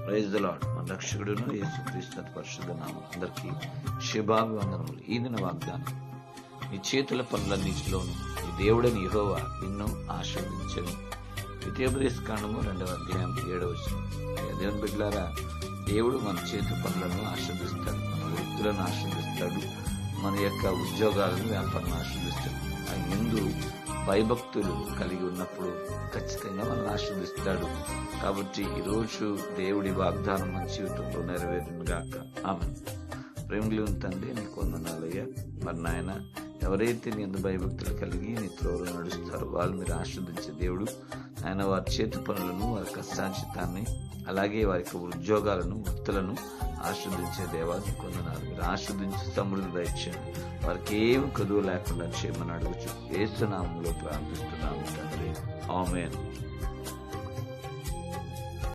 Praise the lord. మన రక్షకుడును యేసుక్రీస్తు పరిశుద్ధ నామం అందరికీ శుభాభివందనములు. ఈ దిన వాగ్దానం, నీ చేతుల పనులన్నిటిలోను నీ దేవుడని యెహోవా నిన్ను ఆశీర్వదించెను. ద్వితీయోపదేశకాండము 2వ అధ్యాయం 7వ వచనం. దేవుని బిడ్డలారా, దేవుడు మన చేతి పనులను ఆశీర్వదిస్తాడు, మన వృత్తులను ఆశీర్వదిస్తాడు, మన యొక్క ఉద్యోగాలను, వ్యాపారాలను ఆశీర్వదిస్తాడు. ఆయన ముందు భయభక్తులు కలిగి ఉన్నప్పుడు ఖచ్చితంగా మనల్ని ఆశీర్వదిస్తాడు. కాబట్టి ఈరోజు దేవుడి వాగ్దానం మన జీవితంలో నెరవేరును గాక. ఆమేన్. ప్రేమలు తండ్రి, నీకు వందనాలయ్యా. మరి నాయన, ఎవరైతే నీ అందు భయభక్తులు కలిగి నీ త్రోవలో నడుస్తారో వాళ్ళు మీరు ఆశీర్వదించే దేవుడు. ఆయన వారి చేతి పనులను, వారి కష్టాంచితాన్ని, అలాగే వారి యొక్క ఉద్యోగాలను, వృత్తులను ఆశీర్వదించే దేవాన్ని కొందనాలు. మీరు ఆశీర్వదించి సమృద్ధి దయచేయండి. వారికి ఏమి కొదువు లేకుండా చేయమని అడుగుచు యేసు నామములో ప్రార్థిస్తున్నాము తండ్రి. ఆమేన్.